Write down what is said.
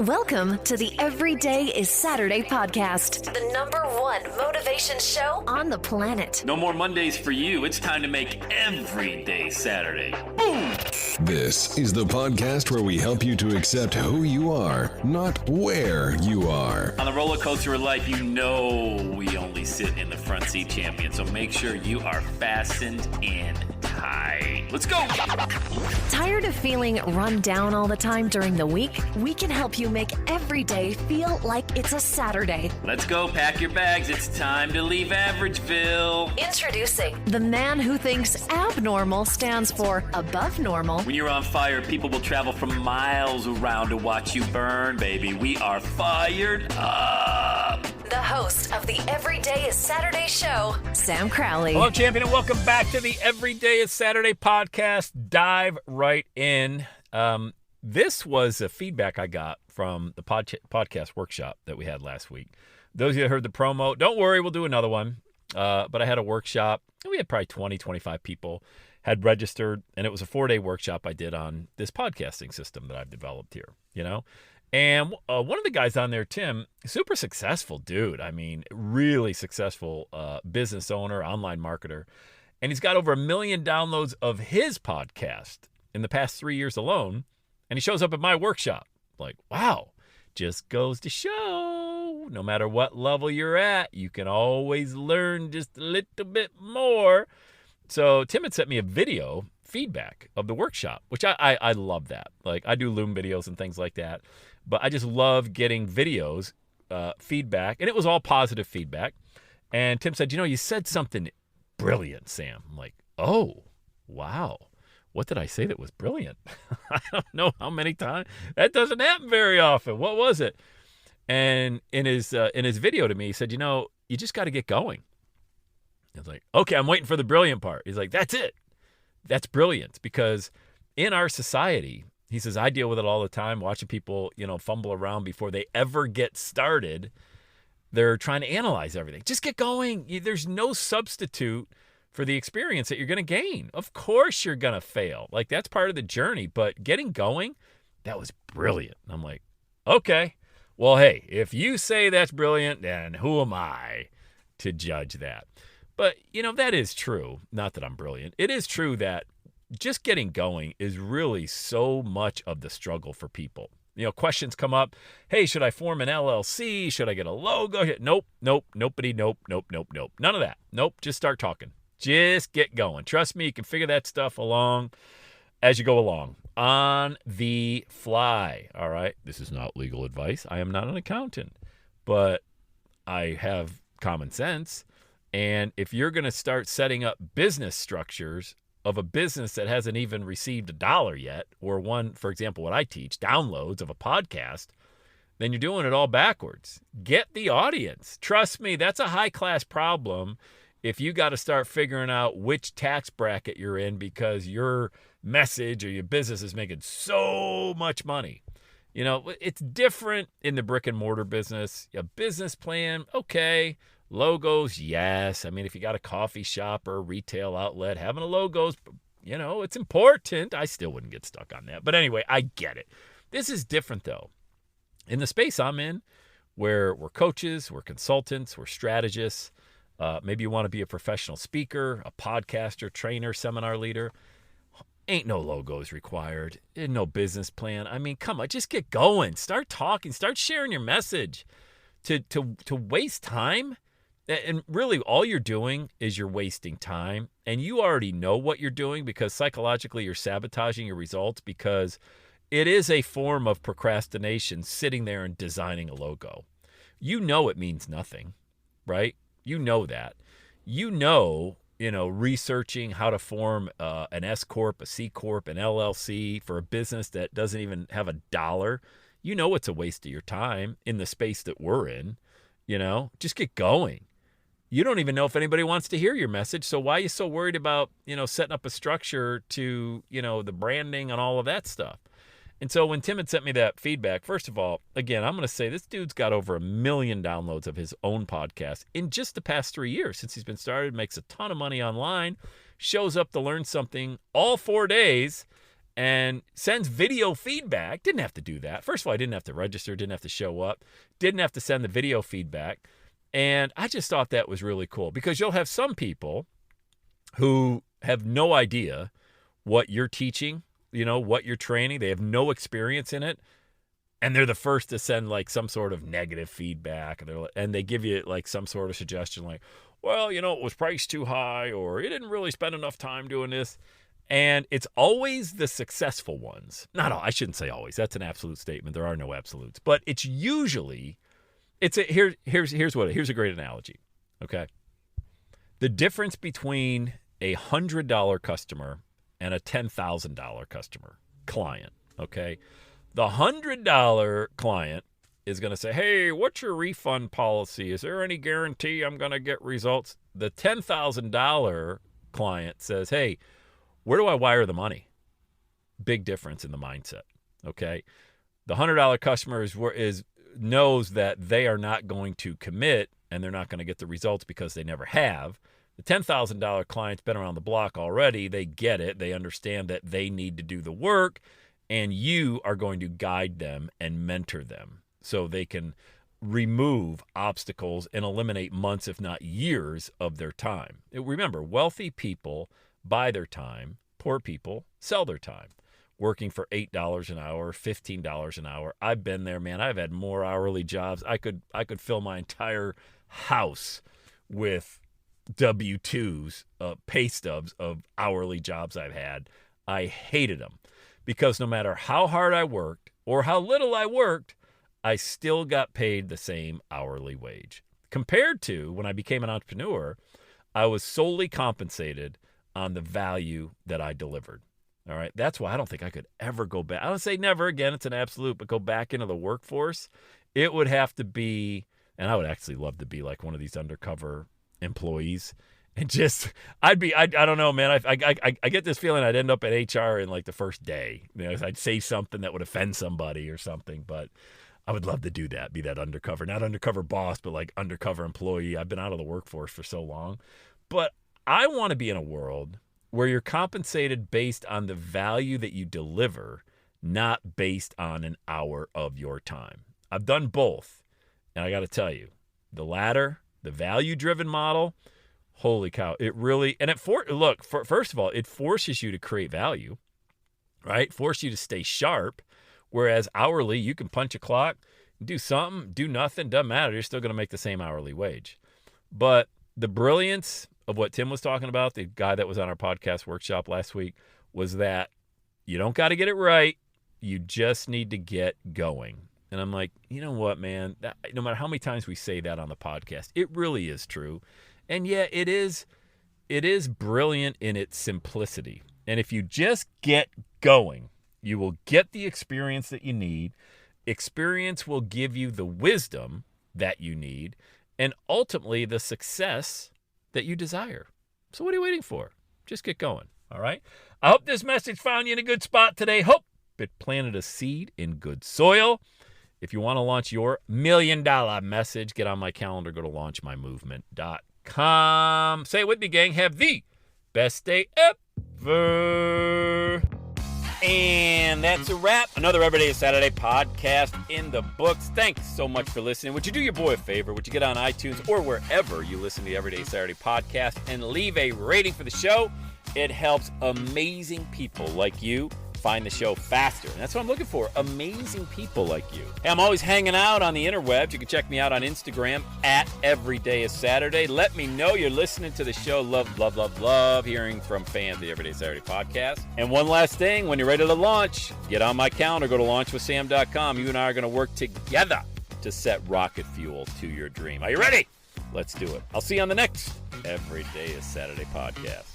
Welcome to the Everyday is Saturday podcast, the #1 motivation show on the planet. No more Mondays for you. It's time to make every day Saturday. Boom! This is the podcast where we help you to accept who you are, not where you are. On the roller coaster of life, you know we only sit in the front seat, champion. So make sure you are fastened in tight. Let's go! Tired of feeling run down all the time during the week? We can help you make every day feel like it's a Saturday. Let's go. Pack your bags. It's time to leave Averageville. Introducing the man who thinks abnormal stands for above normal. When you're on fire, people will travel from miles around to watch you burn, baby. We are fired up. The host of the Everyday is Saturday show, Sam Crowley. Hello, champion, and welcome back to the Everyday is Saturday podcast. Dive right in. This was a feedback I got from the podcast workshop that we had last week. Those of you that heard the promo, don't worry, we'll do another one. But I had a workshop, and we had probably 20, 25 people had registered, and it was a 4-day workshop I did on this podcasting system that I've developed here, you know? And one of the guys on there, Tim, super successful dude. I mean, really successful business owner, online marketer. And he's got over 1 million downloads of his podcast in the past 3 years alone. And he shows up at my workshop. Like, wow, just goes to show, no matter what level you're at, you can always learn just a little bit more. So Tim had sent me a video feedback of the workshop, which I love that. Like, I do Loom videos and things like that. But I just love getting videos, feedback. And it was all positive feedback. And Tim said, you said something brilliant, Sam. I'm like, oh, wow. What did I say that was brilliant? I don't know how many times. That doesn't happen very often. What was it? And in his video to me, he said, you just got to get going. I was like, okay, I'm waiting for the brilliant part. He's like, that's it. That's brilliant. Because in our society, he says, I deal with it all the time, watching people, fumble around before they ever get started. They're trying to analyze everything. Just get going. There's no substitute for the experience that you're going to gain. Of course you're going to fail. Like, that's part of the journey. But getting going, that was brilliant. And I'm like, okay, well, hey, if you say that's brilliant, then who am I to judge that? But, that is true. Not that I'm brilliant. It is true that just getting going is really so much of the struggle for people. Questions come up. Hey, should I form an LLC? Should I get a logo? Nope. None of that. Nope. Just start talking. Just get going. Trust me, you can figure that stuff along as you go along on the fly. All right. This is not legal advice. I am not an accountant, but I have common sense. And if you're going to start setting up business structures of a business that hasn't even received $1 yet, or one, for example, what I teach, downloads of a podcast, then you're doing it all backwards. Get the audience. Trust me, that's a high-class problem if you got to start figuring out which tax bracket you're in because your message or your business is making so much money. It's different in the brick and mortar business. A business plan, okay. Logos, yes. I mean, if you got a coffee shop or a retail outlet, having a logo's, it's important. I still wouldn't get stuck on that. But anyway, I get it. This is different, though. In the space I'm in, where we're coaches, we're consultants, we're strategists, maybe you want to be a professional speaker, a podcaster, trainer, seminar leader. Ain't no logos required. Ain't no business plan. I mean, come on, just get going. Start talking. Start sharing your message. To waste time, and really all you're doing is you're wasting time. And you already know what you're doing because psychologically you're sabotaging your results because it is a form of procrastination sitting there and designing a logo. It means nothing, right? You know that. Researching how to form an S Corp, a C Corp, an LLC for a business that doesn't even have $1. It's a waste of your time in the space that we're in. Just get going. You don't even know if anybody wants to hear your message. So why are you so worried about, setting up a structure to, the branding and all of that stuff? And so when Tim had sent me that feedback, first of all, again, I'm going to say this dude's got over 1 million downloads of his own podcast in just the past 3 years since he's been started, makes a ton of money online, shows up to learn something all 4 days, and sends video feedback. Didn't have to do that. First of all, I didn't have to register, didn't have to show up, didn't have to send the video feedback. And I just thought that was really cool because you'll have some people who have no idea what you're teaching, what you're training. They have no experience in it. And they're the first to send like some sort of negative feedback. And they give you like some sort of suggestion like, well, it was priced too high, or you didn't really spend enough time doing this. And it's always the successful ones. Not all, I shouldn't say always. That's an absolute statement. There are no absolutes. But it's usually, here's a great analogy. Okay. The difference between a $100 customer and a $10,000 client. Okay. The $100 client is going to say, hey, what's your refund policy? Is there any guarantee I'm going to get results? The $10,000 client says, hey, where do I wire the money? Big difference in the mindset, okay? The $100 customer knows that they are not going to commit and they're not going to get the results because they never have. The $10,000 client's been around the block already. They get it. They understand that they need to do the work, and you are going to guide them and mentor them so they can remove obstacles and eliminate months, if not years, of their time. Remember, wealthy people buy their time. Poor people sell their time. Working for $8 an hour, $15 an hour. I've been there, man. I've had more hourly jobs. I could fill my entire house with W-2s, pay stubs of hourly jobs I've had. I hated them because no matter how hard I worked or how little I worked, I still got paid the same hourly wage. Compared to when I became an entrepreneur, I was solely compensated on the value that I delivered. All right. That's why I don't think I could ever go back. I don't say never again. It's an absolute, but go back into the workforce. It would have to be, and I would actually love to be like one of these undercover employees and just, I don't know, man. I get this feeling I'd end up at HR in like the first day. I'd say something that would offend somebody or something, but I would love to do that, be that undercover, not undercover boss, but like undercover employee. I've been out of the workforce for so long, but I want to be in a world where you're compensated based on the value that you deliver, not based on an hour of your time. I've done both, and I got to tell you, the latter, the value-driven model, holy cow, it really, and first of all, it forces you to create value, right? Force you to stay sharp, whereas hourly, you can punch a clock, do something, do nothing, doesn't matter, you're still going to make the same hourly wage. But the brilliance of what Tim was talking about, the guy that was on our podcast workshop last week, was that you don't got to get it right. You just need to get going. And I'm like, you know what, man? No matter how many times we say that on the podcast, it really is true. And yeah, it is brilliant in its simplicity. And if you just get going, you will get the experience that you need. Experience will give you the wisdom that you need, and ultimately the success that you desire. So what are you waiting for? Just get going, all right? I hope this message found you in a good spot today. Hope it planted a seed in good soil. If you want to launch your $1 million message, get on my calendar. Go to launchmymovement.com. Say it with me, gang. Have the best day ever. And that's a wrap. Another Every Day is Saturday podcast in the books. Thanks so much for listening. Would you do your boy a favor? Would you get on iTunes or wherever you listen to the Every Day Saturday podcast and leave a rating for the show? It helps amazing people like you find the show faster. And that's what I'm looking for, amazing people like you. Hey, I'm always hanging out on the interwebs. You can check me out on Instagram at EverydayIsSaturday. Let me know you're listening to the show. Love hearing from fans of the Everyday Saturday podcast. And one last thing, when you're ready to launch, get on my calendar, go to launchwithsam.com. You and I are going to work together to set rocket fuel to your dream. Are you ready? Let's do it. I'll see you on the next Every Day is Saturday podcast.